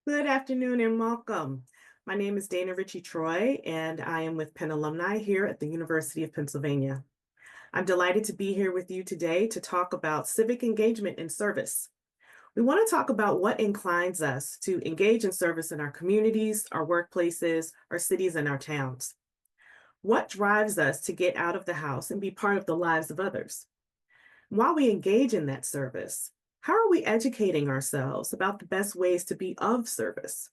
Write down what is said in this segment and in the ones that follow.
Good afternoon and welcome. My name is Daina Richie-Troy, and I am with Penn Alumni here at the University of Pennsylvania. I'm delighted to be here with you today to talk about civic engagement and service. We want to talk about what inclines us to engage in service in our communities, our workplaces, our cities, and our towns. What drives us to get out of the house and be part of the lives of others? While we engage in that service, how are we educating ourselves about the best ways to be of service?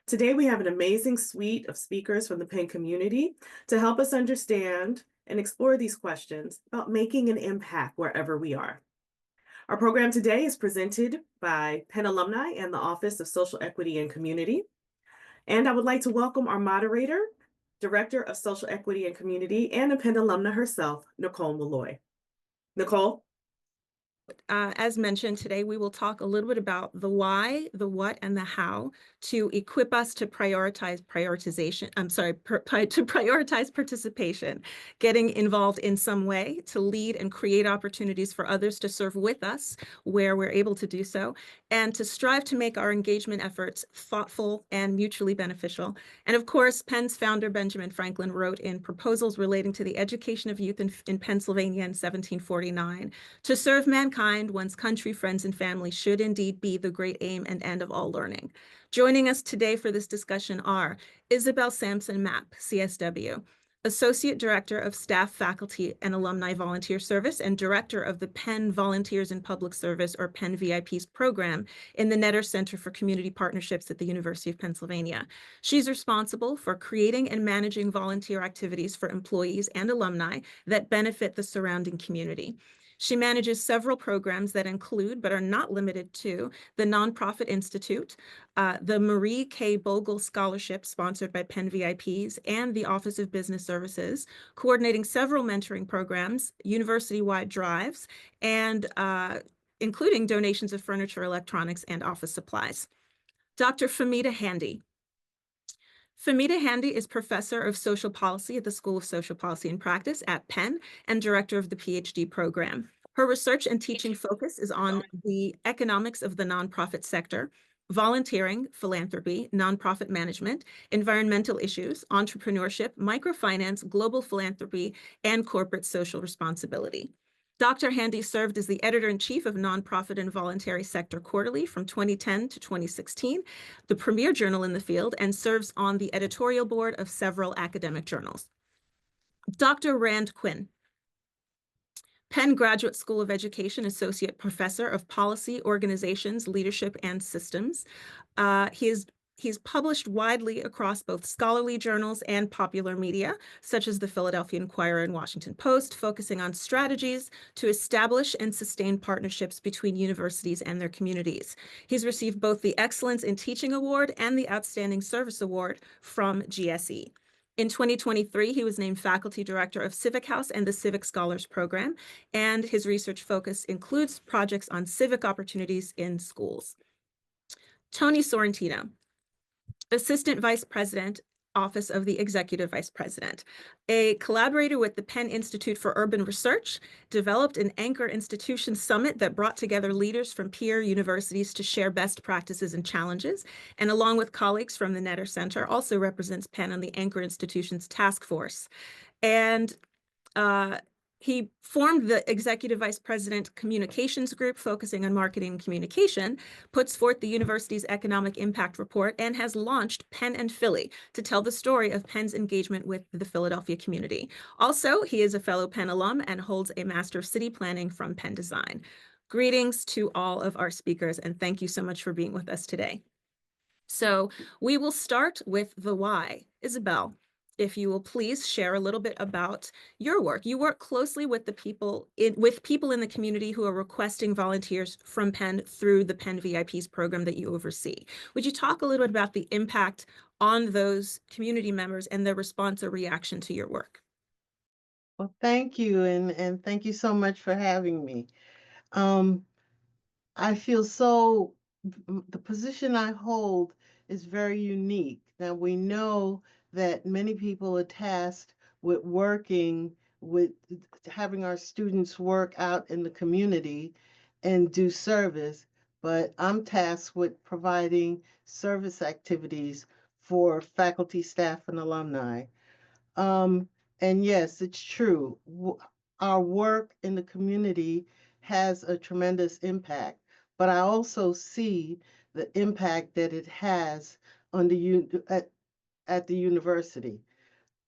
Today, we have an amazing suite of speakers from the Penn community to help us understand and explore these questions about making an impact wherever we are. Our program today is presented by Penn Alumni and the Office of Social Equity and Community. And I would like to welcome our moderator, Director of Social Equity and Community, and a Penn alumna herself, Nicole Maloy. Nicole? As mentioned today, we will talk a little bit about the why, the what, and the how to equip us to prioritize participation, getting involved in some way to lead and create opportunities for others to serve with us where we're able to do so, and to strive to make our engagement efforts thoughtful and mutually beneficial. And of course, Penn's founder, Benjamin Franklin, wrote in Proposals Relating to the Education of Youth in Pennsylvania in 1749, to serve mankind, one's country, friends, and family should indeed be the great aim and end of all learning. Joining us today for this discussion are Isabel Sampson Mapp, CSW, Associate Director of Staff, Faculty, and Alumni Volunteer Service and Director of the Penn Volunteers in Public Service, or Penn VIPs program in the Netter Center for Community Partnerships at the University of Pennsylvania. She's responsible for creating and managing volunteer activities for employees and alumni that benefit the surrounding community. She manages several programs that include, but are not limited to, the Nonprofit Institute, the Marie K. Bogle Scholarship sponsored by Penn VIPs, and the Office of Business Services, coordinating several mentoring programs, university-wide drives, and including donations of furniture, electronics, and office supplies. Dr. Famida Handy. Famida Handy is Professor of Social Policy at the School of Social Policy and Practice at Penn and Director of the PhD program. Her research and teaching focus is on the economics of the nonprofit sector, volunteering, philanthropy, nonprofit management, environmental issues, entrepreneurship, microfinance, global philanthropy, and corporate social responsibility. Dr. Handy served as the editor-in-chief of Nonprofit and Voluntary Sector Quarterly from 2010 to 2016, the premier journal in the field, and serves on the editorial board of several academic journals. Dr. Rand Quinn, Penn Graduate School of Education Associate Professor of Policy, Organizations, Leadership, and Systems. He's published widely across both scholarly journals and popular media, such as the Philadelphia Inquirer and Washington Post, focusing on strategies to establish and sustain partnerships between universities and their communities. He's received both the Excellence in Teaching Award and the Outstanding Service Award from GSE. In 2023, he was named Faculty Director of Civic House and the Civic Scholars Program, and his research focus includes projects on civic opportunities in schools. Tony Sorrentino, Assistant Vice President, Office of the Executive Vice President, a collaborator with the Penn Institute for Urban Research, developed an Anchor Institution Summit that brought together leaders from peer universities to share best practices and challenges, and along with colleagues from the Netter Center, also represents Penn on the Anchor Institution's task force. And he formed the Executive Vice President Communications Group, focusing on marketing and communication, puts forth the university's Economic Impact Report, and has launched Penn and Philly to tell the story of Penn's engagement with the Philadelphia community. Also, he is a fellow Penn alum and holds a Master of City Planning from Penn Design. Greetings to all of our speakers, and thank you so much for being with us today. So we will start with the why. Isabel, if you will please share a little bit about your work. You work closely with people in the community who are requesting volunteers from Penn through the Penn VIPs program that you oversee. Would you talk a little bit about the impact on those community members and their response or reaction to your work? Well, thank you, and thank you so much for having me. I feel the position I hold is very unique. Now, we know that many people are tasked with having our students work out in the community and do service, but I'm tasked with providing service activities for faculty, staff, and alumni. Um, and yes, it's true. Our work in the community has a tremendous impact, but I also see the impact that it has on at the university.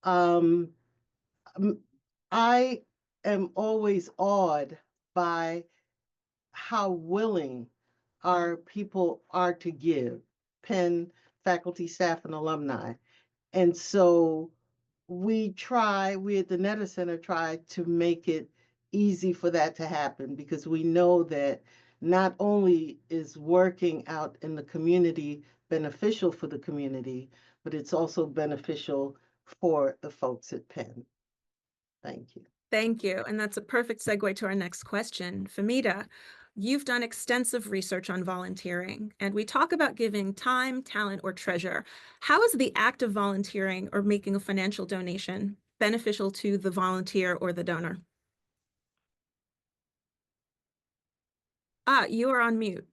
Um, I am always awed by how willing our people are to give, Penn faculty, staff, and alumni. And so we at the Netter Center try to make it easy for that to happen, because we know that not only is working out in the community beneficial for the community, but it's also beneficial for the folks at Penn. Thank you. Thank you. And that's a perfect segue to our next question. Famida, you've done extensive research on volunteering, and we talk about giving time, talent, or treasure. How is the act of volunteering or making a financial donation beneficial to the volunteer or the donor? You are on mute.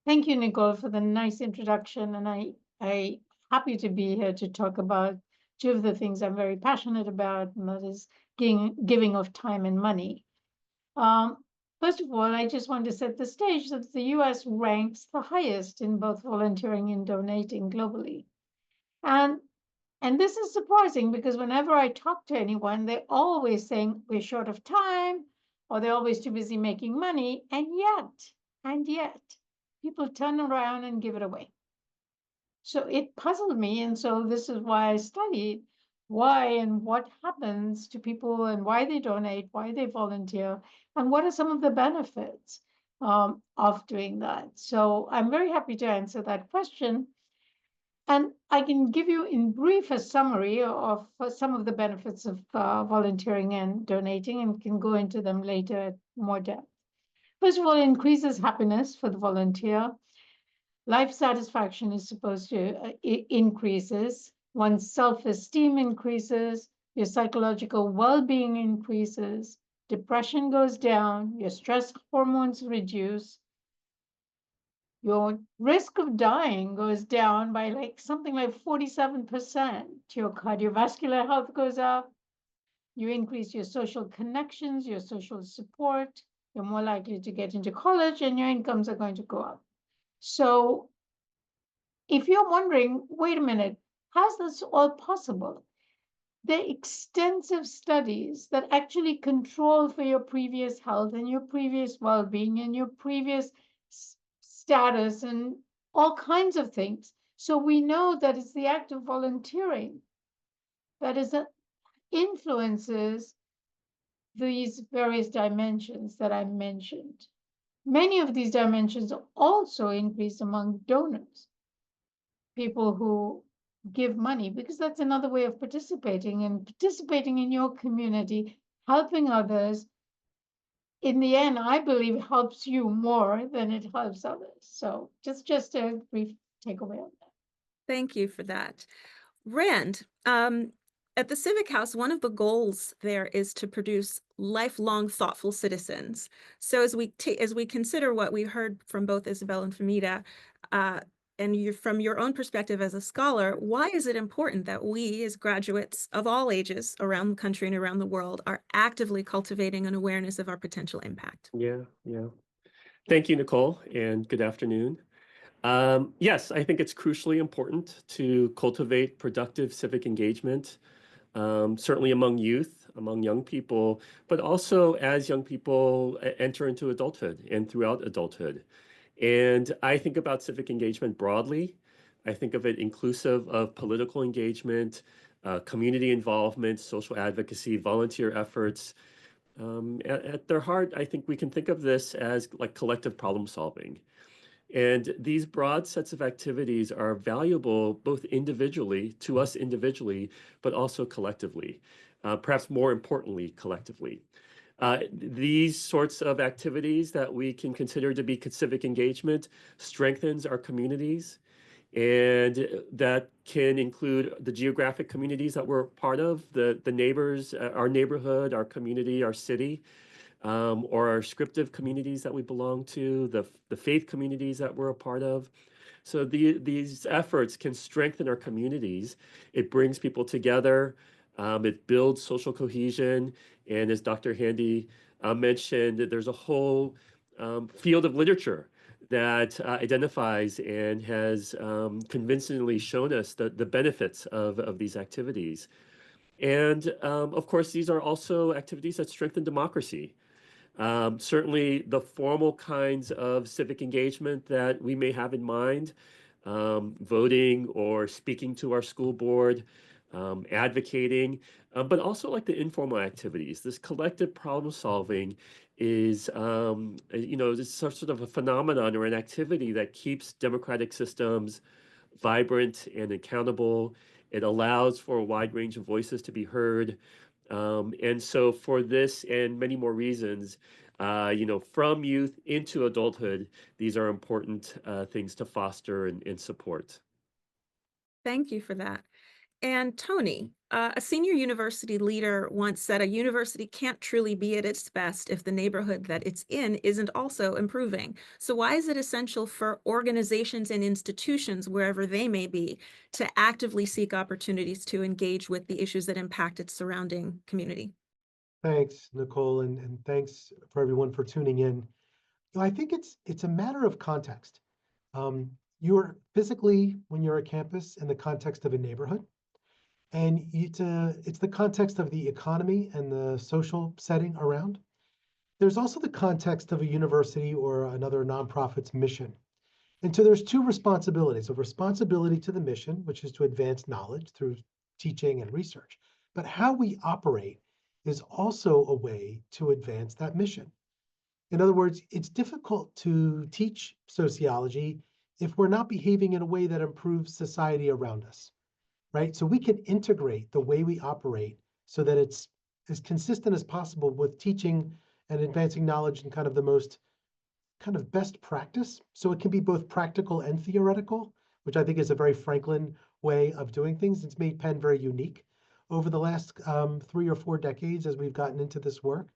Thank you, Nicole, for the nice introduction. And I happy to be here to talk about two of the things I'm very passionate about, and that is giving of time and money. First of all, I just want to set the stage that the US ranks the highest in both volunteering and donating globally. And this is surprising, because whenever I talk to anyone, they're always saying we're short of time, or they're always too busy making money. And yet, people turn around and give it away. So it puzzled me. And so this is why I studied why and what happens to people, and why they donate, why they volunteer, and what are some of the benefits of doing that. So I'm very happy to answer that question. And I can give you in brief a summary of some of the benefits of volunteering and donating, and can go into them later at more depth. First of all, it increases happiness for the volunteer. Life satisfaction is supposed to increases. One's self-esteem increases. Your psychological well-being increases. Depression goes down. Your stress hormones reduce. Your risk of dying goes down by something like 47%. Your cardiovascular health goes up. You increase your social connections, your social support. You're more likely to get into college, and your incomes are going to go up. So if you're wondering, wait a minute, how's this all possible? There are extensive studies that actually control for your previous health and your previous well-being and your previous status and all kinds of things. So we know that it's the act of volunteering that influences these various dimensions that I mentioned. Many of these dimensions also increase among donors, people who give money, because that's another way of participating in your community, helping others. In the end, I believe helps you more than it helps others. So just a brief takeaway on that. Thank you for that. Rand, at the Civic House, one of the goals there is to produce lifelong thoughtful citizens. So as we consider what we heard from both Isabel and Famida, and from your own perspective as a scholar, why is it important that we, as graduates of all ages around the country and around the world, are actively cultivating an awareness of our potential impact? Yeah. Thank you, Nicole, and good afternoon. Yes, I think it's crucially important to cultivate productive civic engagement, certainly among youth, among young people, but also as young people enter into adulthood and throughout adulthood. And I think about civic engagement broadly. I think of it inclusive of political engagement, community involvement, social advocacy, volunteer efforts. At their heart, I think we can think of this as like collective problem solving. And these broad sets of activities are valuable both individually, to us individually, but also collectively, perhaps more importantly, collectively. These sorts of activities that we can consider to be civic engagement strengthens our communities, and that can include the geographic communities that we're part of, the neighbors, our neighborhood, our community, our city. or our scriptive communities that we belong to, the faith communities that we're a part of. So these efforts can strengthen our communities. It brings people together. It builds social cohesion. And as Dr. Handy mentioned, there's a whole field of literature that identifies and has convincingly shown us the benefits of these activities. And of course, these are also activities that strengthen democracy. Certainly, the formal kinds of civic engagement that we may have in mind, voting or speaking to our school board, advocating, but also like the informal activities. This collective problem solving is, this sort of a phenomenon or an activity that keeps democratic systems vibrant and accountable. It allows for a wide range of voices to be heard. And so for this and many more reasons, from youth into adulthood, these are important things to foster and support. Thank you for that. And Tony, a senior university leader once said a university can't truly be at its best if the neighborhood that it's in isn't also improving. So why is it essential for organizations and institutions, wherever they may be, to actively seek opportunities to engage with the issues that impact its surrounding community? Thanks, Nicole, and thanks for everyone for tuning in. I think it's a matter of context. You're physically, when you're at campus, in the context of a neighborhood. And it's the context of the economy and the social setting around. There's also the context of a university or another nonprofit's mission. And so there's two responsibilities: a responsibility to the mission, which is to advance knowledge through teaching and research. But how we operate is also a way to advance that mission. In other words, it's difficult to teach sociology if we're not behaving in a way that improves society around us. Right? So we can integrate the way we operate so that it's as consistent as possible with teaching and advancing knowledge in kind of the most kind of best practice. So it can be both practical and theoretical, which I think is a very Franklin way of doing things. It's made Penn very unique over the last 3 or 4 decades as we've gotten into this work.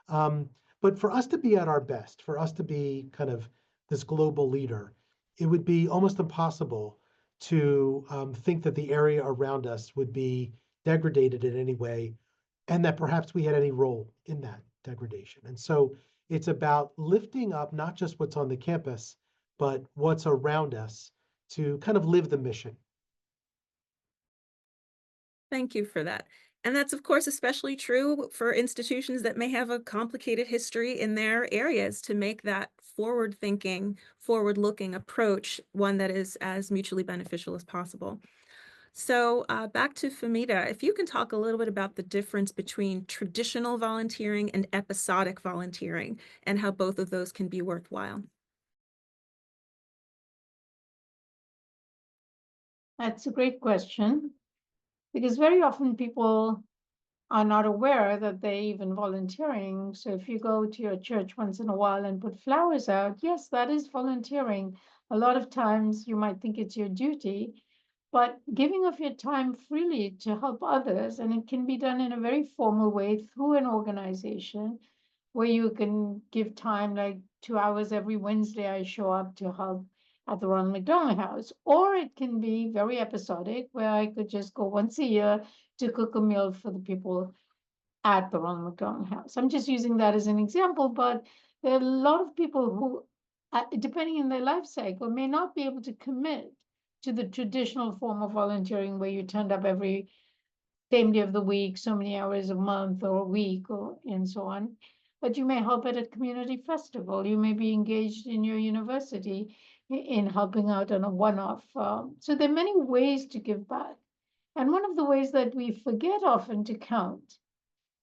But for us to be at our best, for us to be kind of this global leader, it would be almost impossible to think that the area around us would be degraded in any way, and that perhaps we had any role in that degradation. And so it's about lifting up not just what's on the campus, but what's around us to kind of live the mission. Thank you for that. And that's, of course, especially true for institutions that may have a complicated history in their areas, to make that forward-thinking, forward-looking approach one that is as mutually beneficial as possible. So back to Famita, if you can talk a little bit about the difference between traditional volunteering and episodic volunteering, and how both of those can be worthwhile. That's a great question, because very often people are not aware that they're even volunteering. So if you go to your church once in a while and put flowers out, yes, that is volunteering. A lot of times you might think it's your duty, but giving of your time freely to help others, and it can be done in a very formal way through an organization where you can give time, like 2 hours every Wednesday, I show up to help at the Ronald McDonald House. Or it can be very episodic, where I could just go once a year to cook a meal for the people at the Ronald McDonald House. I'm just using that as an example, but there are a lot of people who, depending on their life cycle, may not be able to commit to the traditional form of volunteering where you turned up every same day of the week, so many hours a month or a week, or and so on. But you may help at a community festival. You may be engaged in your university in helping out on a one-off. So there are many ways to give back. And one of the ways that we forget often to count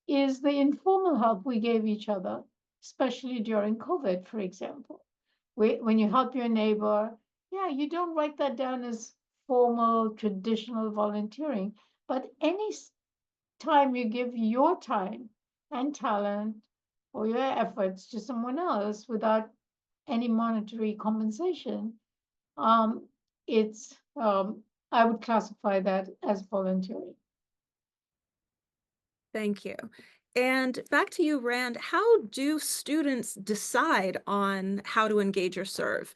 is the informal help we gave each other, especially during COVID, for example. When you help your neighbor, yeah, you don't write that down as formal, traditional volunteering, but any time you give your time and talent or your efforts to someone else without any monetary compensation, it's I would classify that as volunteering. Thank you. And back to you, Rand, how do students decide on how to engage or serve,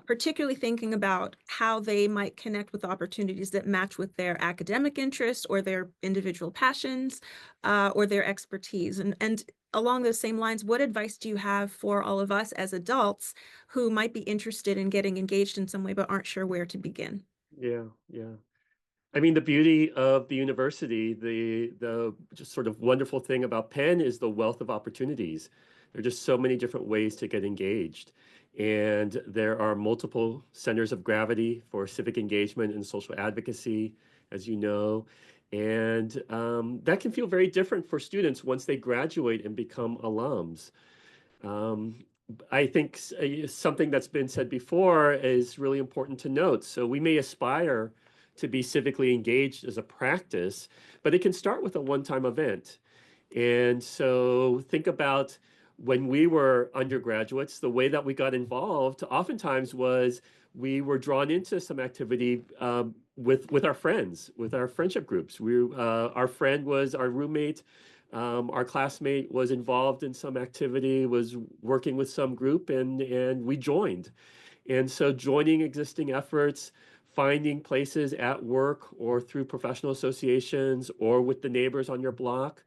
particularly thinking about how they might connect with opportunities that match with their academic interests or their individual passions or their expertise? And along those same lines, what advice do you have for all of us as adults who might be interested in getting engaged in some way but aren't sure where to begin? Yeah, yeah. I mean, the beauty of the university, the just sort of wonderful thing about Penn is the wealth of opportunities. There are just so many different ways to get engaged. And there are multiple centers of gravity for civic engagement and social advocacy, as you know. And that can feel very different for students once they graduate and become alums. Um, I think something that's been said before is really important to note. So we may aspire to be civically engaged as a practice, but it can start with a one-time event. And so think about when we were undergraduates, the way that we got involved oftentimes was we were drawn into some activity with our friends, with our friendship groups. Our friend was our roommate. Our classmate was involved in some activity, was working with some group, and we joined. And so joining existing efforts, finding places at work or through professional associations or with the neighbors on your block,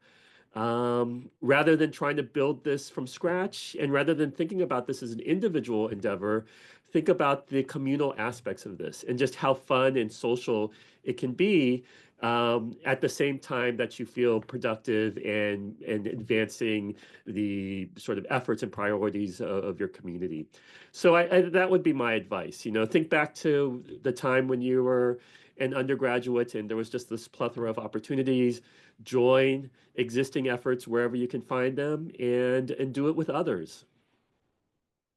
rather than trying to build this from scratch and rather than thinking about this as an individual endeavor, think about the communal aspects of this and just how fun and social it can be at the same time that you feel productive and advancing the sort of efforts and priorities of your community. So that would be my advice. You know, think back to the time when you were an undergraduate and there was just this plethora of opportunities. Join existing efforts wherever you can find them and do it with others.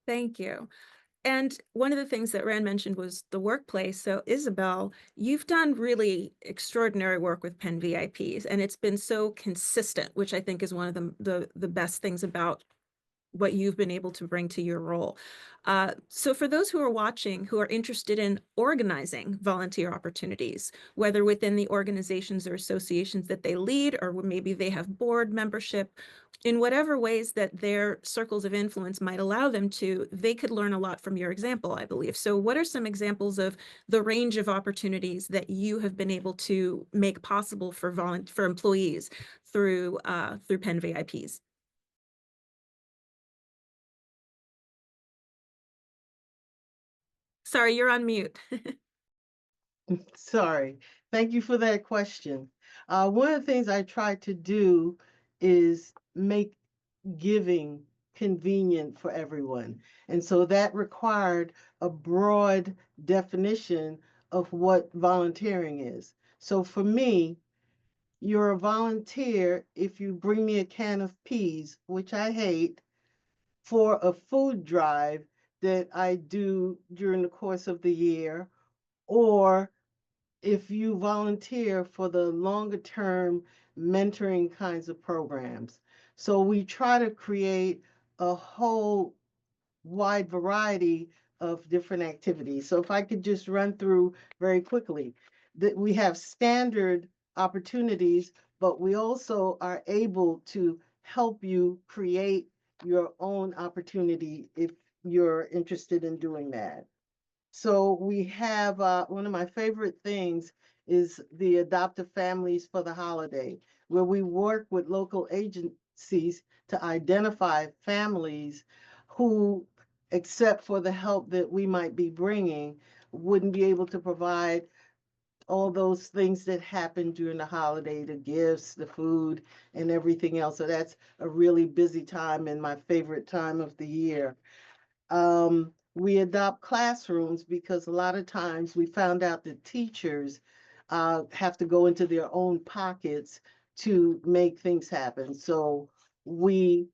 Thank you. And one of the things that Rand mentioned was the workplace. So Isabel, you've done really extraordinary work with Penn VIPs, and it's been so consistent, which I think is one of the best things about what you've been able to bring to your role. So for those who are watching, who are interested in organizing volunteer opportunities, whether within the organizations or associations that they lead, or maybe they have board membership, in whatever ways that their circles of influence might allow them to, they could learn a lot from your example, I believe. So what are some examples of the range of opportunities that you have been able to make possible for employees through Penn VIPs? Sorry, you're on mute. Sorry. Thank you for that question. One of the things I try to do is make giving convenient for everyone. And so that required a broad definition of what volunteering is. So for me, you're a volunteer if you bring me a can of peas, which I hate, for a food drive that I do during the course of the year, or if you volunteer for the longer term mentoring kinds of programs. So we try to create a whole wide variety of different activities. So if I could just run through very quickly, that we have standard opportunities, but we also are able to help you create your own opportunity if you're interested in doing that. So we have one of my favorite things is the Adoptive Families for the Holiday, where we work with local agencies to identify families who, except for the help that we might be bringing, wouldn't be able to provide all those things that happen during the holiday, the gifts, the food, and everything else. So that's a really busy time and my favorite time of the year. We adopt classrooms because a lot of times we found out that teachers have to go into their own pockets to make things happen. So we,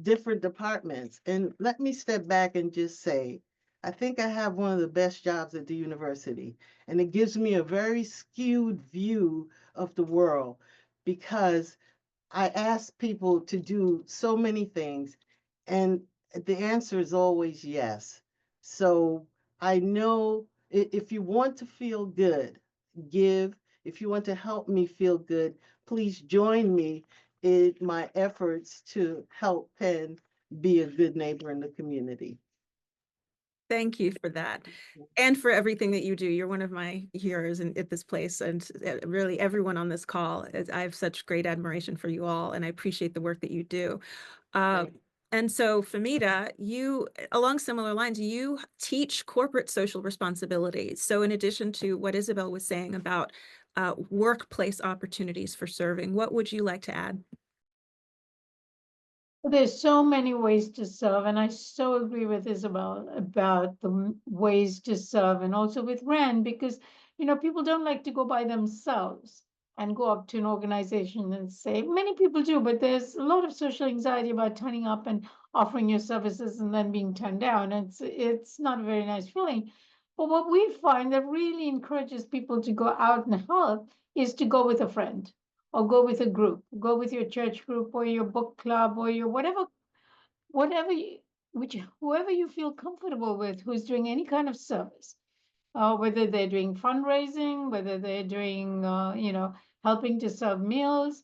different departments, and let me step back and just say, I think I have one of the best jobs at the university, and it gives me a very skewed view of the world because I ask people to do so many things, and the answer is always yes. So I know if you want to feel good, give. If you want to help me feel good, please join me my efforts to help Penn be a good neighbor in the community. Thank you for that. And for everything that you do. You're one of my heroes at this place, and really everyone on this call. I have such great admiration for you all, and I appreciate the work that you do. And so, Famita, you, along similar lines, you teach corporate social responsibility. So in addition to what Isabel was saying about workplace opportunities for serving, what would you like to add? There's so many ways to serve, and I so agree with Isabel about the ways to serve, and also with Rand, because people don't like to go by themselves and go up to an organization and say, many people do, but there's a lot of social anxiety about turning up and offering your services and then being turned down. It's not a very nice feeling. But what we find that really encourages people to go out and help is to go with a friend, or go with a group, go with your church group or your book club or your whoever you feel comfortable with, who's doing any kind of service, whether they're doing fundraising, whether they're doing, helping to serve meals,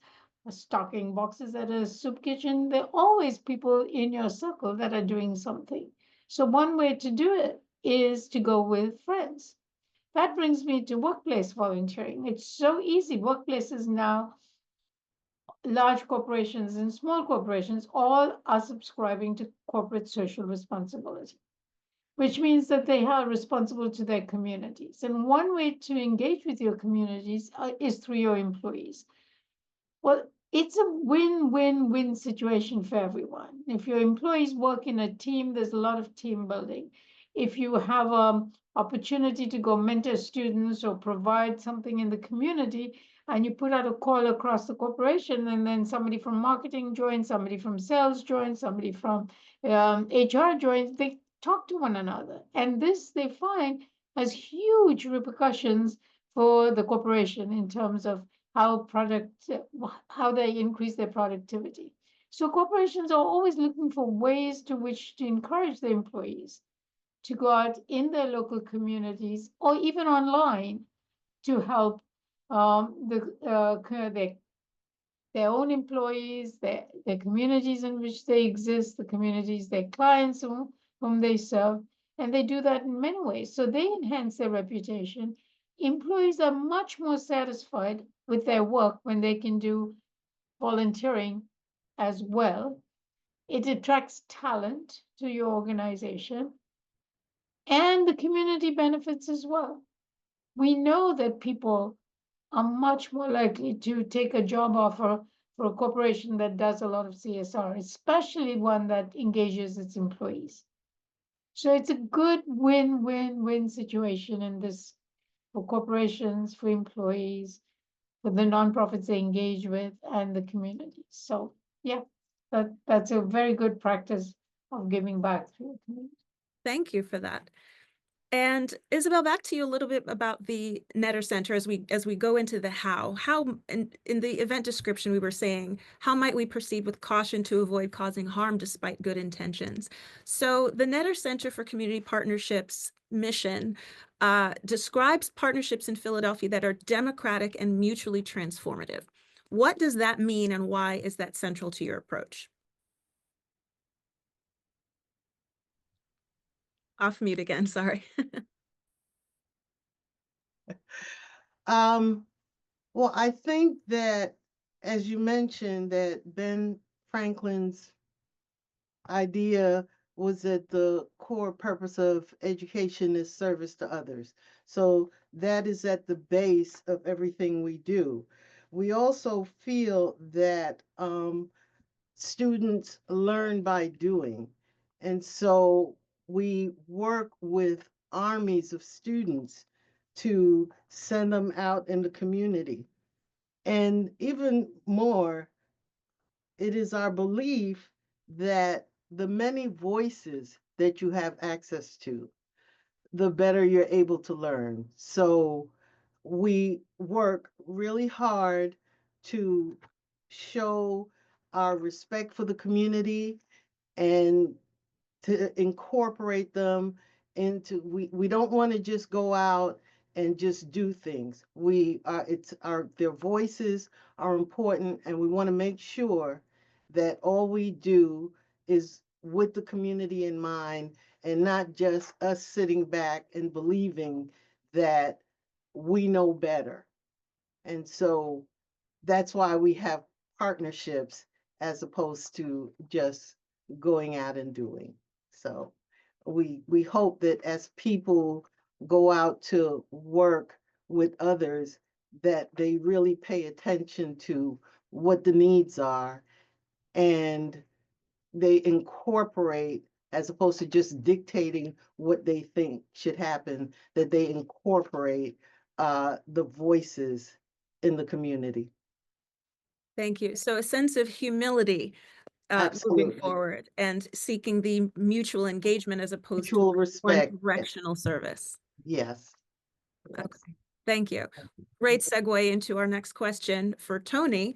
stocking boxes at a soup kitchen. There are always people in your circle that are doing something. So one way to do it is to go with friends. That brings me to workplace volunteering. It's so easy. Workplaces now, large corporations and small corporations, all are subscribing to corporate social responsibility, which means that they are responsible to their communities. And one way to engage with your communities is through your employees. Well, it's a win-win-win situation for everyone. If your employees work in a team, there's a lot of team building. If you have an opportunity to go mentor students or provide something in the community, and you put out a call across the corporation, and then somebody from marketing joins, somebody from sales joins, somebody from HR joins, they talk to one another. And this, they find, has huge repercussions for the corporation in terms of how they increase their productivity. So corporations are always looking for ways to which to encourage their employees to go out in their local communities or even online to help their own employees, their communities in which they exist, the communities, their clients whom they serve. And they do that in many ways. So they enhance their reputation. Employees are much more satisfied with their work when they can do volunteering as well. It attracts talent to your organization, and the community benefits as well. We know that people are much more likely to take a job offer for a corporation that does a lot of CSR, especially one that engages its employees. So it's a good win-win-win situation in this, for corporations, for employees, for the nonprofits they engage with, and the community. So yeah, that's a very good practice of giving back to the community. Thank you for that. And Isabel, back to you a little bit about the Netter Center as we go into the how. How in the event description we were saying, how might we proceed with caution to avoid causing harm despite good intentions? So the Netter Center for Community Partnerships mission describes partnerships in Philadelphia that are democratic and mutually transformative. What does that mean, and why is that central to your approach? Off mute again, sorry. Well, I think that, as you mentioned, that Ben Franklin's idea was that the core purpose of education is service to others. So that is at the base of everything we do. We also feel that students learn by doing. And so we work with armies of students to send them out in the community. And even more, it is our belief that the many voices that you have access to, the better you're able to learn. So we work really hard to show our respect for the community and to incorporate them into, we don't want to just go out and just do things. Their voices are important, and we want to make sure that all we do is with the community in mind and not just us sitting back and believing that we know better. And so that's why we have partnerships as opposed to just going out and doing. So we hope that as people go out to work with others, that they really pay attention to what the needs are, and they incorporate, as opposed to just dictating what they think should happen, that they incorporate the voices in the community. Thank you. So a sense of humility moving Absolutely. forward and seeking the mutual engagement as opposed to Mutual one respect. directional service. Yes. Yes. Okay, thank you. Great segue into our next question for Tony.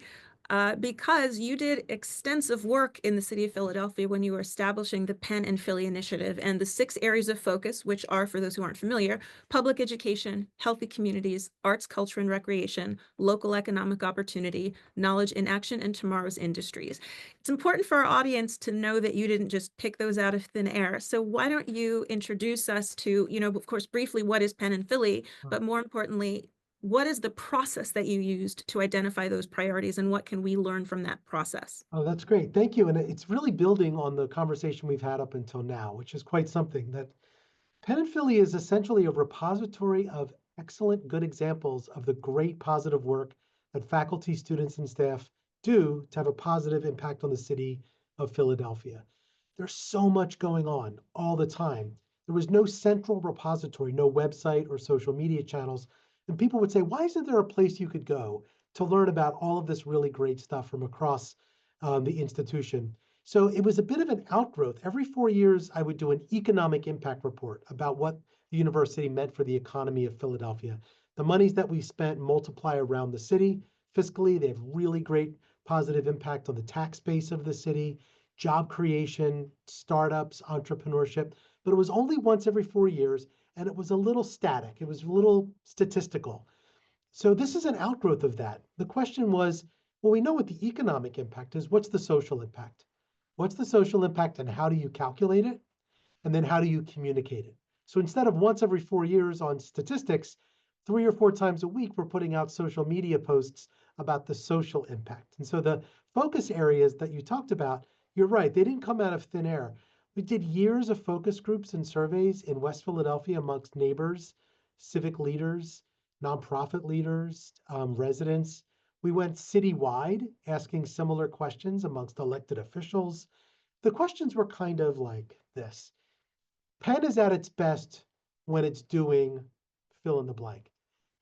Because you did extensive work in the city of Philadelphia when you were establishing the Penn and Philly initiative, and the 6 areas of focus, which are, for those who aren't familiar, public education, healthy communities, arts, culture, and recreation, local economic opportunity, knowledge in action, and tomorrow's industries. It's important for our audience to know that you didn't just pick those out of thin air. So why don't you introduce us to, of course, briefly, what is Penn and Philly, but more importantly, what is the process that you used to identify those priorities, and what can we learn from that process? Oh, that's great. Thank you. And it's really building on the conversation we've had up until now, which is quite something. That Penn and Philly is essentially a repository of excellent, good examples of the great positive work that faculty, students, and staff do to have a positive impact on the city of Philadelphia. There's so much going on all the time. There was no central repository, no website or social media channels. And people would say, why isn't there a place you could go to learn about all of this really great stuff from across the institution? So it was a bit of an outgrowth. Every 4 years, I would do an economic impact report about what the university meant for the economy of Philadelphia. The monies that we spent multiply around the city. Fiscally, they have really great positive impact on the tax base of the city, job creation, startups, entrepreneurship. But it was only once every 4 years, and it was a little static. It was a little statistical. So this is an outgrowth of that. The question was, well, we know what the economic impact is. What's the social impact? What's the social impact, and how do you calculate it? And then how do you communicate it? So instead of once every 4 years on statistics, 3 or 4 times a week, we're putting out social media posts about the social impact. And so the focus areas that you talked about, you're right, they didn't come out of thin air. We did years of focus groups and surveys in West Philadelphia amongst neighbors, civic leaders, nonprofit leaders, residents. We went citywide asking similar questions amongst elected officials. The questions were kind of like this. Penn is at its best when it's doing fill in the blank.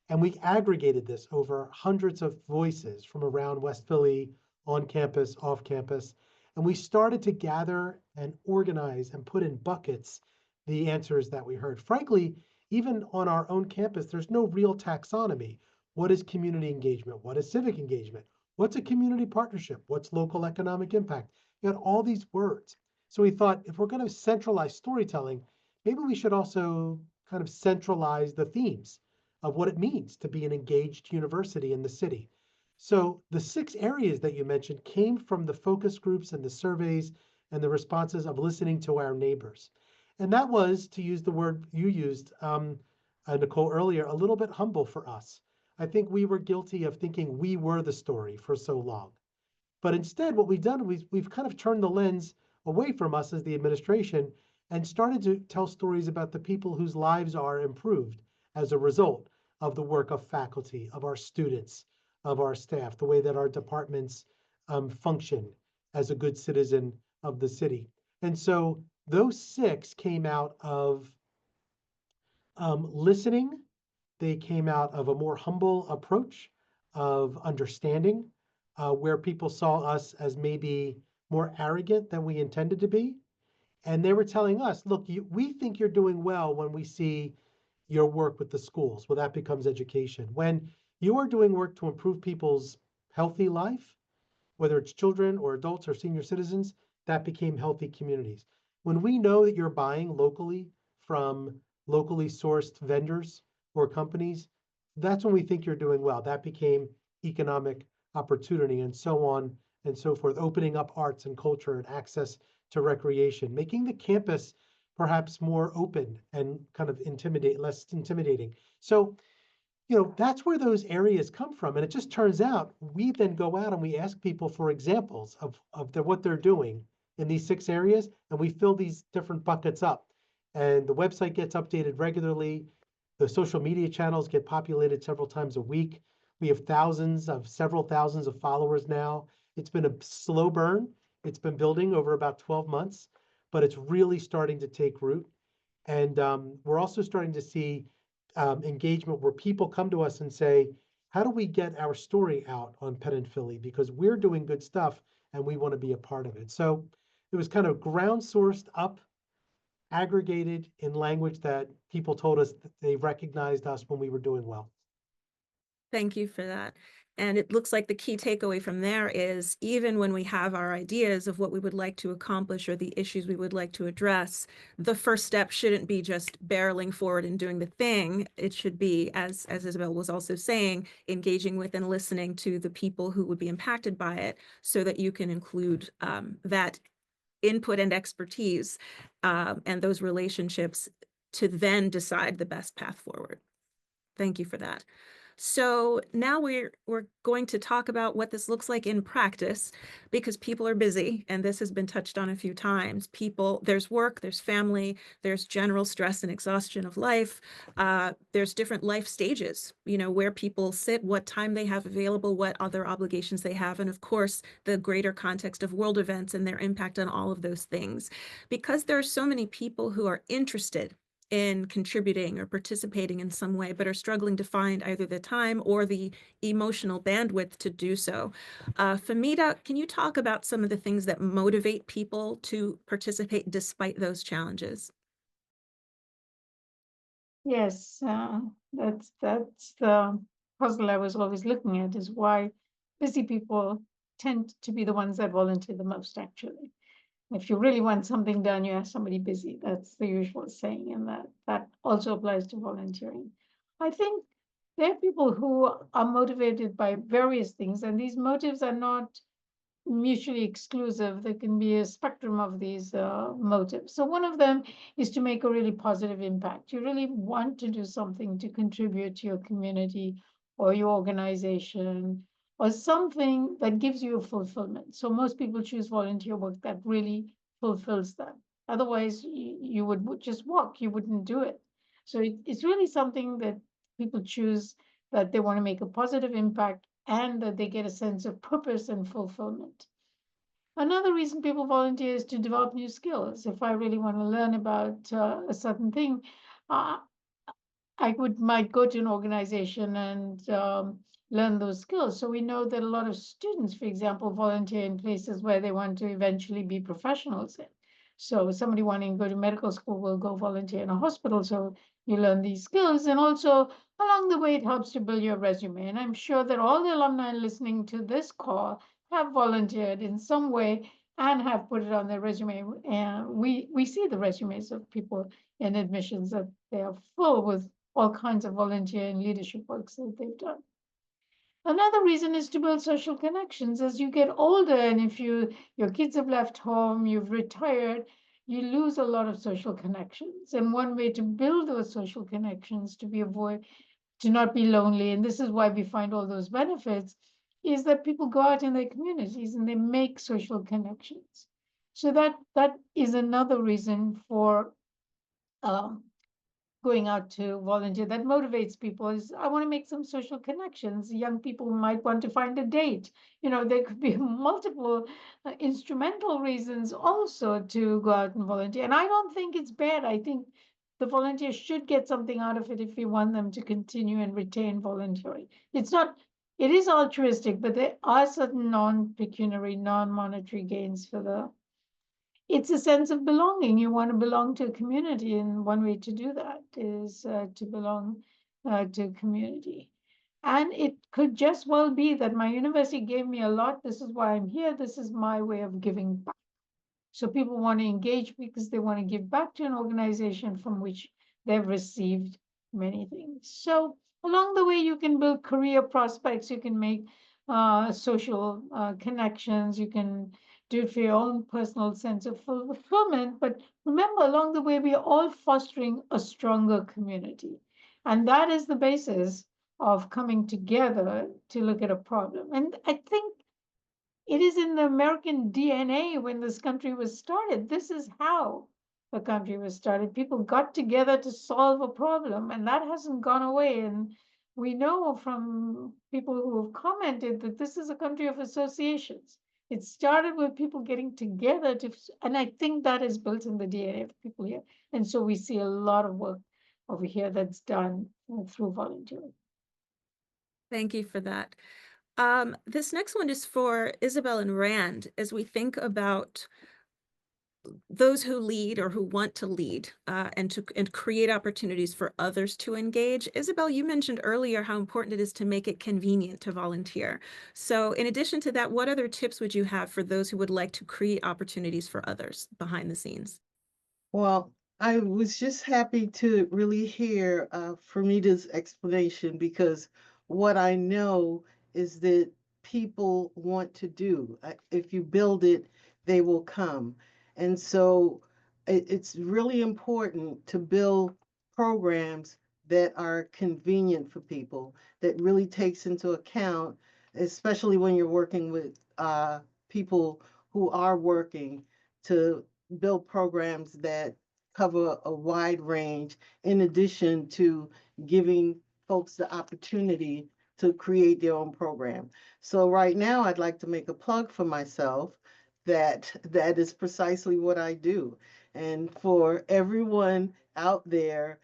And we aggregated this over hundreds of voices from around West Philly, on campus, off campus. And we started to gather and organize and put in buckets the answers that we heard. Frankly, even on our own campus, there's no real taxonomy. What is community engagement? What is civic engagement? What's a community partnership? What's local economic impact? You had all these words. So we thought, if we're going to centralize storytelling, maybe we should also kind of centralize the themes of what it means to be an engaged university in the city. So the 6 areas that you mentioned came from the focus groups and the surveys and the responses of listening to our neighbors. And that was, to use the word you used, Nicole, earlier, a little bit humble for us. I think we were guilty of thinking we were the story for so long. But instead, what we've done, we've kind of turned the lens away from us as the administration and started to tell stories about the people whose lives are improved as a result of the work of faculty, of our students, of our staff, the way that our departments function as a good citizen of the city. And so those 6 came out of listening. They came out of a more humble approach of understanding, where people saw us as maybe more arrogant than we intended to be. And they were telling us, look, we think you're doing well when we see your work with the schools. Well, that becomes education. When you are doing work to improve people's healthy life, whether it's children or adults or senior citizens, that became healthy communities. When we know that you're buying locally from locally sourced vendors, or companies, that's when we think you're doing well. That became economic opportunity and so on and so forth, opening up arts and culture and access to recreation, making the campus perhaps more open and kind of less intimidating. So, that's where those areas come from. And it just turns out we then go out and we ask people for examples of what they're doing in these 6 areas, and we fill these different buckets up. And the website gets updated regularly. The social media channels get populated several times a week. We have several thousands of followers now. It's been a slow burn. It's been building over about 12 months, but it's really starting to take root. And we're also starting to see engagement where people come to us and say, how do we get our story out on Penn and Philly? Because we're doing good stuff and we want to be a part of it. So it was kind of ground sourced up, aggregated in language that people told us that they recognized us when we were doing well. Thank you for that. And it looks like the key takeaway from there is even when we have our ideas of what we would like to accomplish or the issues we would like to address, the first step shouldn't be just barreling forward and doing the thing. It should be, as Isabel was also saying, engaging with and listening to the people who would be impacted by it so that you can include that input and expertise and those relationships to then decide the best path forward. Thank you for that. So now we're going to talk about what this looks like in practice, because people are busy, and this has been touched on a few times. There's work, there's family, there's general stress and exhaustion of life. There's different life stages, where people sit, what time they have available, what other obligations they have, and of course, the greater context of world events and their impact on all of those things. Because there are so many people who are interested in contributing or participating in some way, but are struggling to find either the time or the emotional bandwidth to do so. Famida, can you talk about some of the things that motivate people to participate despite those challenges? Yes, that's the puzzle I was always looking at, is why busy people tend to be the ones that volunteer the most, actually. If you really want something done, you have somebody busy. That's the usual saying, and that also applies to volunteering. I think there are people who are motivated by various things, and these motives are not mutually exclusive. There can be a spectrum of these motives. So one of them is to make a really positive impact. You really want to do something to contribute to your community or your organization, or something that gives you a fulfillment. So most people choose volunteer work that really fulfills them. Otherwise, you would just walk, you wouldn't do it. So it's really something that people choose, that they want to make a positive impact and that they get a sense of purpose and fulfillment. Another reason people volunteer is to develop new skills. If I really want to learn about a certain thing, I might go to an organization and learn those skills. So we know that a lot of students, for example, volunteer in places where they want to eventually be professionals in. So somebody wanting to go to medical school will go volunteer in a hospital. So you learn these skills. And also along the way, it helps to build your resume. And I'm sure that all the alumni listening to this call have volunteered in some way and have put it on their resume. And we see the resumes of people in admissions that they are full with all kinds of volunteer and leadership works that they've done. Another reason is to build social connections. As you get older, and if your kids have left home, you've retired, you lose a lot of social connections. And one way to build those social connections to not be lonely, and this is why we find all those benefits, is that people go out in their communities and they make social connections. So that is another reason for going out to volunteer that motivates people. Is I want to make some social connections. Young people might want to find a date. There could be multiple instrumental reasons also to go out and volunteer. And I don't think it's bad. I think the volunteers should get something out of it if we want them to continue and retain volunteering. It is altruistic, but there are certain non-pecuniary, non-monetary gains for it's a sense of belonging. You want to belong to a community, and one way to do that is to belong to a community. And it could just well be that my university gave me a lot. This is why I'm here. This is my way of giving back. So people want to engage because they want to give back to an organization from which they've received many things. So along the way, you can build career prospects, you can make social connections, you can do it for your own personal sense of fulfillment. But remember, along the way, we are all fostering a stronger community. And that is the basis of coming together to look at a problem. And I think it is in the American DNA when this country was started. This is how the country was started. People got together to solve a problem, and that hasn't gone away. And we know from people who have commented that this is a country of associations. It started with people getting together to, and I think that is built in the DNA of people here. And so we see a lot of work over here that's done through volunteering. Thank you for that. This next one is for Isabel and Rand. As we think about those who lead or who want to lead and create opportunities for others to engage. Isabel, you mentioned earlier how important it is to make it convenient to volunteer. So in addition to that, what other tips would you have for those who would like to create opportunities for others behind the scenes? Well, I was just happy to really hear Fermita's explanation, because what I know is that people want to do. If you build it, they will come. And so it's really important to build programs that are convenient for people, that really takes into account, especially when you're working with people who are working, to build programs that cover a wide range, in addition to giving folks the opportunity to create their own program. So right now, I'd like to make a plug for myself that is precisely what I do. And for everyone out there,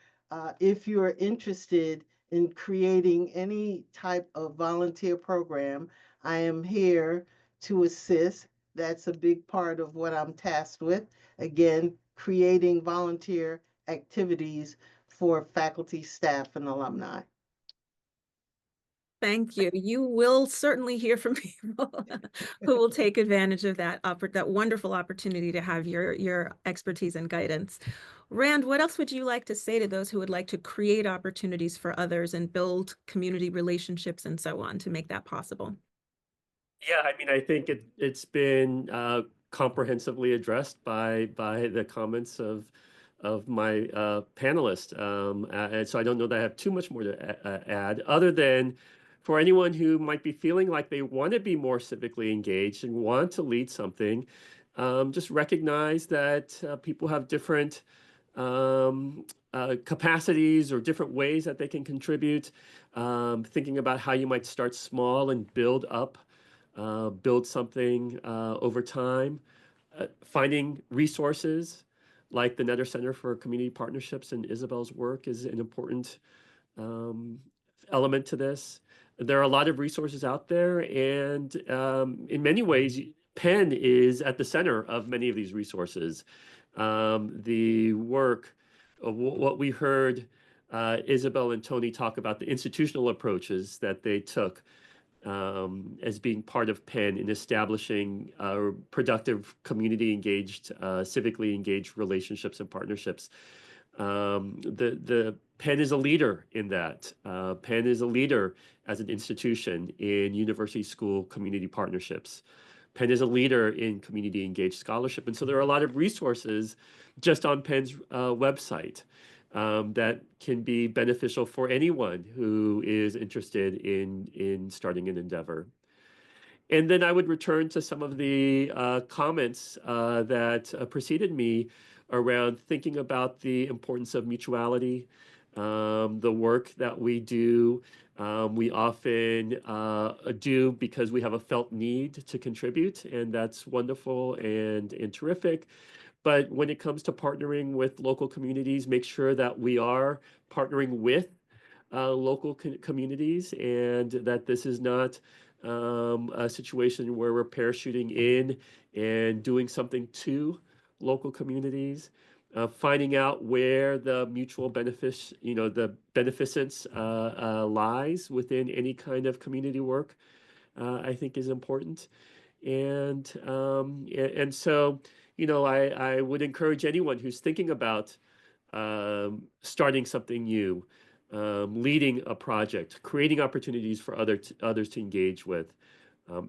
if you're interested in creating any type of volunteer program, I am here to assist. That's a big part of what I'm tasked with. Again, creating volunteer activities for faculty, staff, and alumni. Thank you. You will certainly hear from people who will take advantage of that wonderful opportunity to have your expertise and guidance. Rand, what else would you like to say to those who would like to create opportunities for others and build community relationships and so on to make that possible? Yeah, I mean, I think it's been comprehensively addressed by the comments of my panelists, and so I don't know that I have too much more to add, other than for anyone who might be feeling like they want to be more civically engaged and want to lead something, just recognize that people have different capacities or different ways that they can contribute. Thinking about how you might start small and build up. Build something over time, finding resources like the Netter Center for Community Partnerships and Isabel's work is an important element to this. There are a lot of resources out there, and in many ways, Penn is at the center of many of these resources. The work of what we heard Isabel and Tony talk about, the institutional approaches that they took as being part of Penn in establishing productive, community engaged, civically engaged relationships and partnerships. The Penn is a leader in that. Penn is a leader as an institution in university school community partnerships. Penn is a leader in community engaged scholarship. And so there are a lot of resources just on Penn's website that can be beneficial for anyone who is interested in starting an endeavor. And then I would return to some of the comments that preceded me around thinking about the importance of mutuality, the work that we do. We often do because we have a felt need to contribute, and that's wonderful and terrific. But when it comes to partnering with local communities, make sure that we are partnering with local communities, and that this is not a situation where we're parachuting in and doing something to local communities. Finding out where the mutual benefits, the beneficence lies within any kind of community work, I think is important. And so, I would encourage anyone who's thinking about starting something new, leading a project, creating opportunities for others to engage with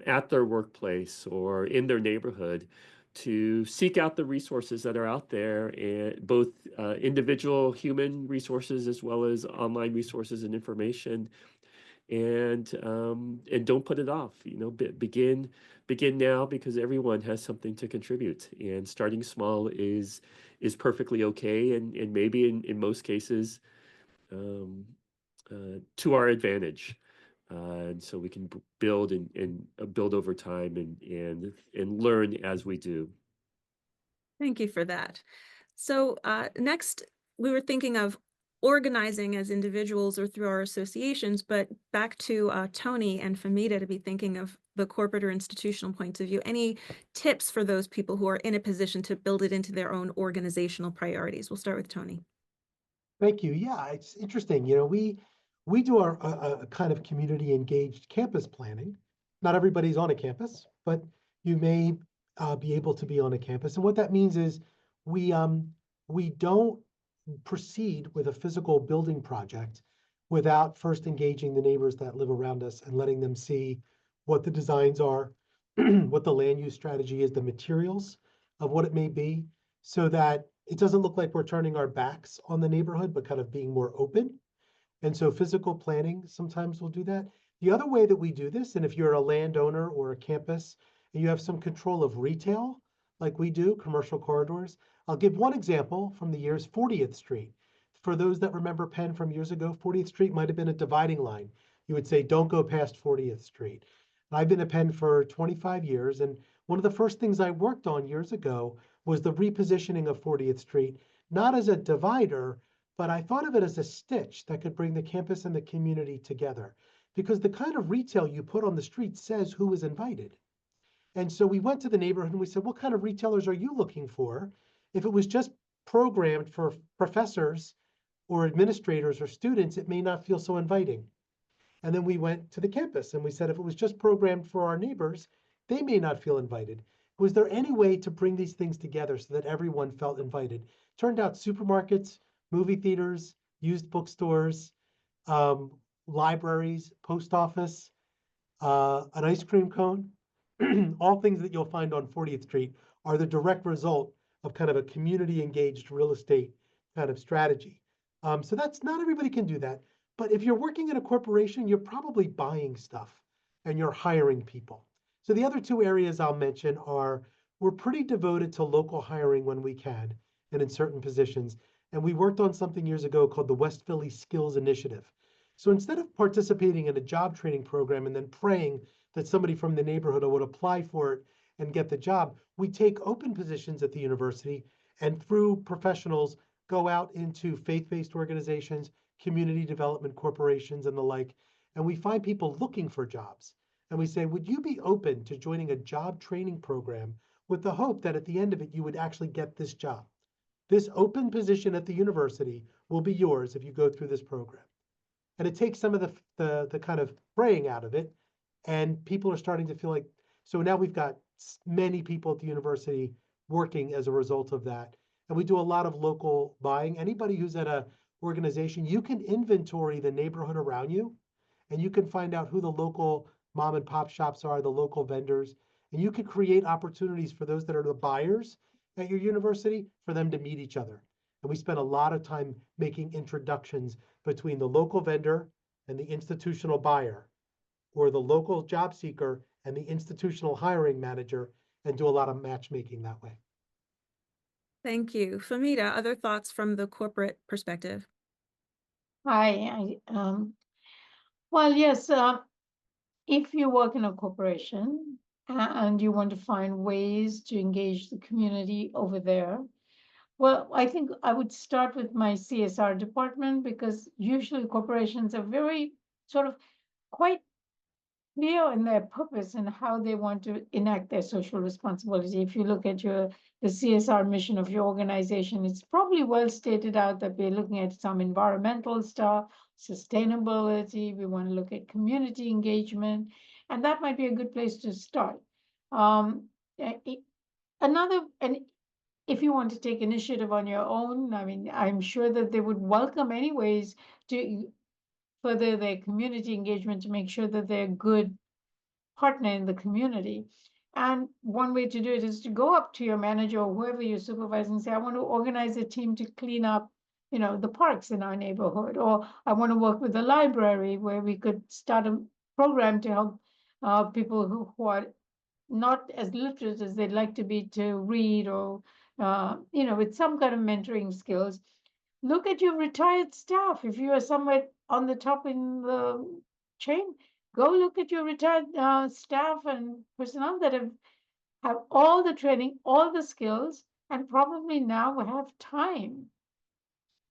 at their workplace or in their neighborhood, to seek out the resources that are out there, and both individual human resources as well as online resources and information, and don't put it off. Begin now, because everyone has something to contribute, and starting small is perfectly okay, and maybe in most cases to our advantage. And so we can build and build over time, and learn as we do. Thank you for that. So next, we were thinking of organizing as individuals or through our associations, but back to Tony and Famita to be thinking of the corporate or institutional points of view. Any tips for those people who are in a position to build it into their own organizational priorities? We'll start with Tony. Thank you. Yeah, it's interesting. We do a kind of community engaged campus planning. Not everybody's on a campus, but you may be able to be on a campus. And what that means is we don't proceed with a physical building project without first engaging the neighbors that live around us and letting them see what the designs are, what the land use strategy is, the materials of what it may be, so that it doesn't look like we're turning our backs on the neighborhood, but kind of being more open. And so physical planning sometimes will do that. The other way that we do this, and if you're a landowner or a campus and you have some control of retail, like we do, commercial corridors, I'll give one example from the year's 40th Street. For those that remember Penn from years ago, 40th Street might have been a dividing line. You would say, don't go past 40th Street. And I've been at Penn for 25 years, and one of the first things I worked on years ago was the repositioning of 40th Street, not as a divider, but I thought of it as a stitch that could bring the campus and the community together. Because the kind of retail you put on the street says who is invited. And so we went to the neighborhood and we said, what kind of retailers are you looking for? If it was just programmed for professors or administrators or students, it may not feel so inviting. And then we went to the campus and we said, if it was just programmed for our neighbors, they may not feel invited. Was there any way to bring these things together so that everyone felt invited? Turned out supermarkets, movie theaters, used bookstores, libraries, post office, an ice cream cone, all things that you'll find on 40th Street are the direct result of kind of a community engaged real estate kind of strategy. So that's not everybody can do that. But if you're working in a corporation, you're probably buying stuff and you're hiring people. So the other two areas I'll mention are we're pretty devoted to local hiring when we can and in certain positions. And we worked on something years ago called the West Philly Skills Initiative. So instead of participating in a job training program and then praying that somebody from the neighborhood would apply for it and get the job, we take open positions at the university and through professionals go out into faith-based organizations, community development corporations and the like, and we find people looking for jobs. And we say, would you be open to joining a job training program with the hope that at the end of it, you would actually get this job? This open position at the university will be yours if you go through this program. And it takes some of the kind of praying out of it. And people are starting to feel like, so now we've got many people at the university working as a result of that. And we do a lot of local buying. Anybody who's at a organization, you can inventory the neighborhood around you, and you can find out who the local mom and pop shops are, the local vendors, and you can create opportunities for those that are the buyers at your university for them to meet each other. And we spend a lot of time making introductions between the local vendor and the institutional buyer, or the local job seeker and the institutional hiring manager, and do a lot of matchmaking that way. Thank you. Famita, other thoughts from the corporate perspective? Well, yes, if you work in a corporation and you want to find ways to engage the community over there, well, I think I would start with my CSR department, because usually corporations are very sort of quite clear in their purpose and how they want to enact their social responsibility. If you look at the CSR mission of your organization, it's probably well stated out that we're looking at some environmental stuff, sustainability, we want to look at community engagement, and that might be a good place to start. If you want to take initiative on your own, I mean, I'm sure that they would welcome anyways further their community engagement, to make sure that they're a good partner in the community. And one way to do it is to go up to your manager or whoever you're supervising and say, I want to organize a team to clean up, the parks in our neighborhood, or I want to work with the library where we could start a program to help people who are not as literate as they'd like to be to read, or with some kind of mentoring skills. Look at your retired staff. If you are somewhere on the top in the chain, go look at your retired staff and personnel that have all the training, all the skills, and probably now have time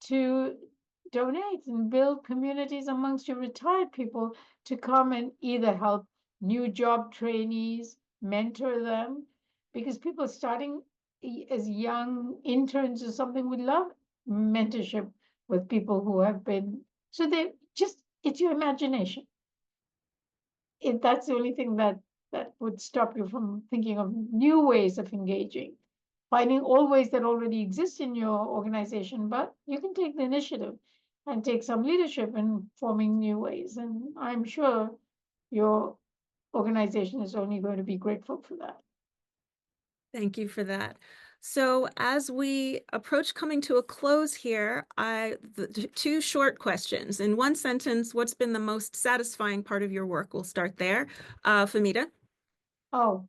to donate and build communities amongst your retired people to come and either help new job trainees, mentor them, because people starting as young interns or something would love mentorship with people who have been, so they just, it's your imagination. That's the only thing that would stop you from thinking of new ways of engaging, finding all ways that already exist in your organization, but you can take the initiative and take some leadership in forming new ways. And I'm sure your organization is only going to be grateful for that. Thank you for that. So as we approach coming to a close here, two short questions. In one sentence, what's been the most satisfying part of your work? We'll start there. Famita? Oh,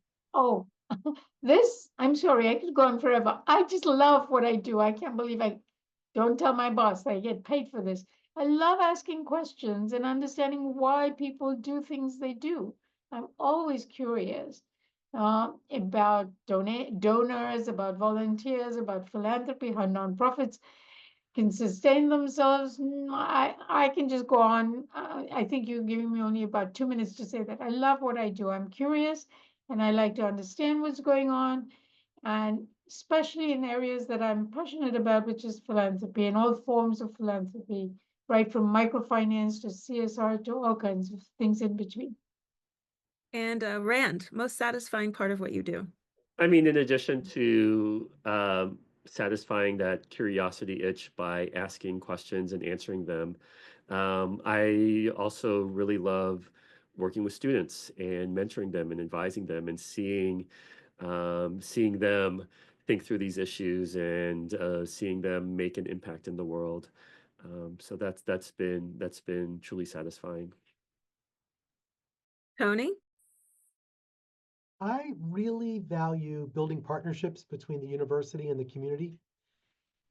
this, I'm sorry, I could go on forever. I just love what I do. I can't believe I don't tell my boss I get paid for this. I love asking questions and understanding why people do things they do. I'm always curious about donors, about volunteers, about philanthropy, how nonprofits can sustain themselves. I can just go on. I think you're giving me only about 2 minutes to say that. I love what I do. I'm curious and I like to understand what's going on, and especially in areas that I'm passionate about, which is philanthropy and all forms of philanthropy, right from microfinance to CSR to all kinds of things in between. And Rand, most satisfying part of what you do? I mean, in addition to satisfying that curiosity itch by asking questions and answering them, I also really love working with students and mentoring them and advising them and seeing them think through these issues and seeing them make an impact in the world. So that's been truly satisfying. Tony? I really value building partnerships between the university and the community,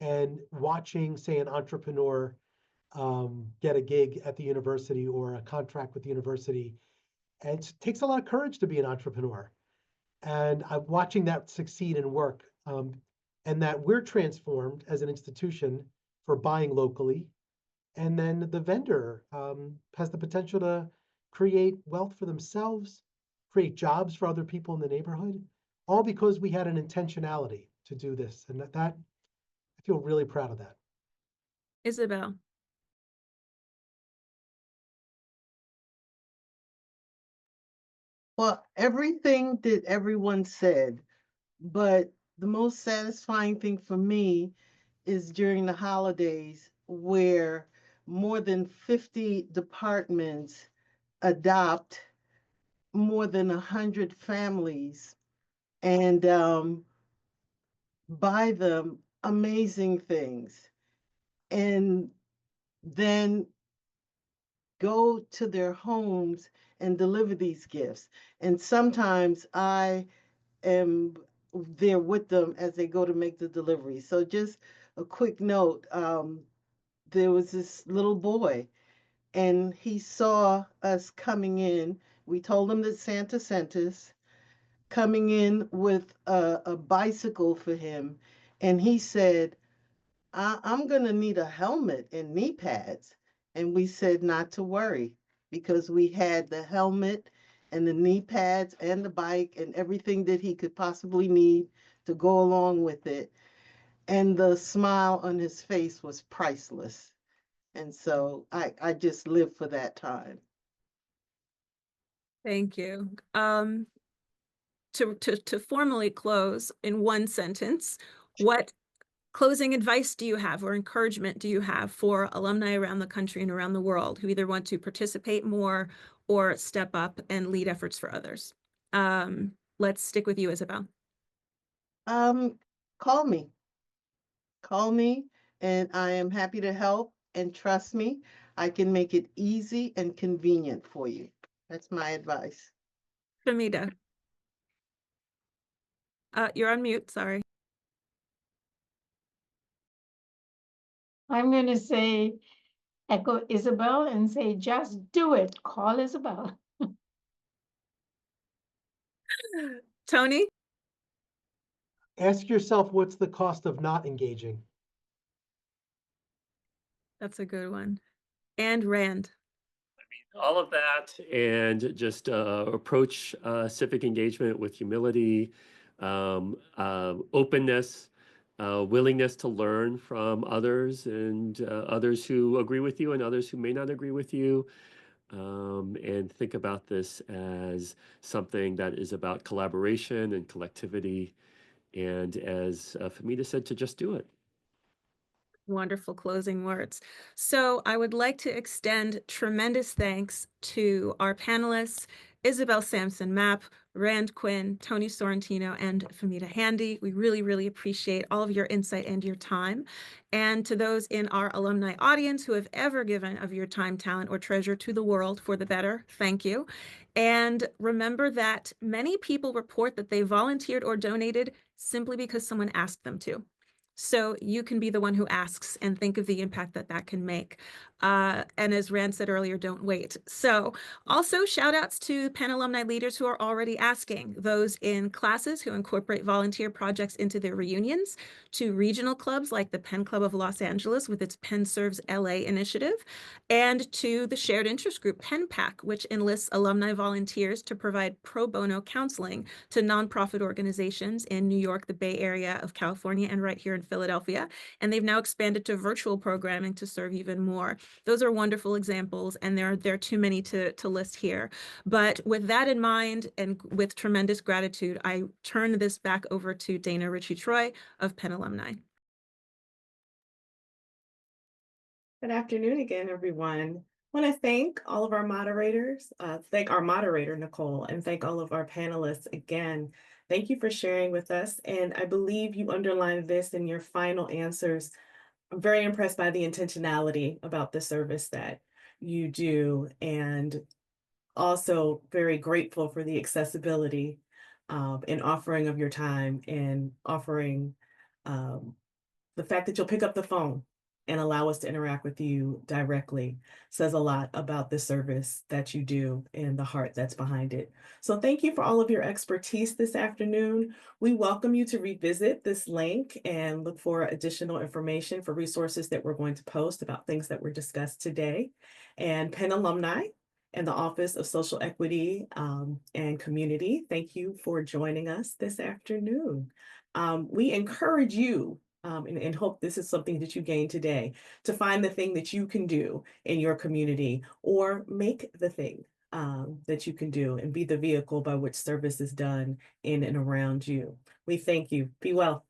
and watching, say, an entrepreneur get a gig at the university or a contract with the university. And it takes a lot of courage to be an entrepreneur. And I'm watching that succeed and work, and that we're transformed as an institution for buying locally. And then the vendor has the potential to create wealth for themselves, create jobs for other people in the neighborhood, all because we had an intentionality to do this. And that I feel really proud of that. Isabel? Well, everything that everyone said, but the most satisfying thing for me is during the holidays, where more than 50 departments adopt more than 100 families and buy them amazing things, and then go to their homes and deliver these gifts. And sometimes I am there with them as they go to make the delivery. So just a quick note, there was this little boy, and he saw us coming in. We told him that Santa sent us, coming in with a bicycle for him. And he said, I'm going to need a helmet and knee pads. And we said not to worry, because we had the helmet and the knee pads and the bike and everything that he could possibly need to go along with it. And the smile on his face was priceless. And so I just live for that time. Thank you. To formally close in one sentence, what closing advice do you have or encouragement do you have for alumni around the country and around the world who either want to participate more or step up and lead efforts for others? Let's stick with you, Isabel. Call me. Call me, and I am happy to help. And trust me, I can make it easy and convenient for you. That's my advice. Famida. You're on mute, sorry. I'm going to say, echo Isabel and say, just do it. Call Isabel. Tony? Ask yourself, what's the cost of not engaging? That's a good one. And Rand. All of that, and just approach civic engagement with humility, openness, willingness to learn from others, and others who agree with you and others who may not agree with you. And think about this as something that is about collaboration and collectivity. And as Famida said, to just do it. Wonderful closing words. So I would like to extend tremendous thanks to our panelists, Isabel Sampson-Mapp, Rand Quinn, Tony Sorrentino, and Famida Handy. We really, really appreciate all of your insight and your time. And to those in our alumni audience who have ever given of your time, talent, or treasure to the world for the better, thank you. And remember that many people report that they volunteered or donated simply because someone asked them to. So you can be the one who asks and think of the impact that that can make. And as Rand said earlier, don't wait. So also shout outs to Penn alumni leaders who are already asking, those in classes who incorporate volunteer projects into their reunions, to regional clubs like the Penn Club of Los Angeles with its Penn Serves LA initiative, and to the shared interest group Penn PAC, which enlists alumni volunteers to provide pro bono counseling to nonprofit organizations in New York, the Bay Area of California, and right here in Philadelphia. And they've now expanded to virtual programming to serve even more. Those are wonderful examples, and there are too many to list here. But with that in mind, and with tremendous gratitude, I turn this back over to Daina Richie-Troy of Penn Alumni. Good afternoon again, everyone. I want to thank all of our moderators, thank our moderator, Nicole, and thank all of our panelists again. Thank you for sharing with us. And I believe you underlined this in your final answers. I'm very impressed by the intentionality about the service that you do, and also very grateful for the accessibility and offering of your time, and offering the fact that you'll pick up the phone and allow us to interact with you directly says a lot about the service that you do and the heart that's behind it. So thank you for all of your expertise this afternoon. We welcome you to revisit this link and look for additional information for resources that we're going to post about things that were discussed today. And Penn Alumni and the Office of Social Equity and Community, thank you for joining us this afternoon. We encourage you, and hope this is something that you gained today, to find the thing that you can do in your community, or make the thing that you can do and be the vehicle by which service is done in and around you. We thank you. Be well.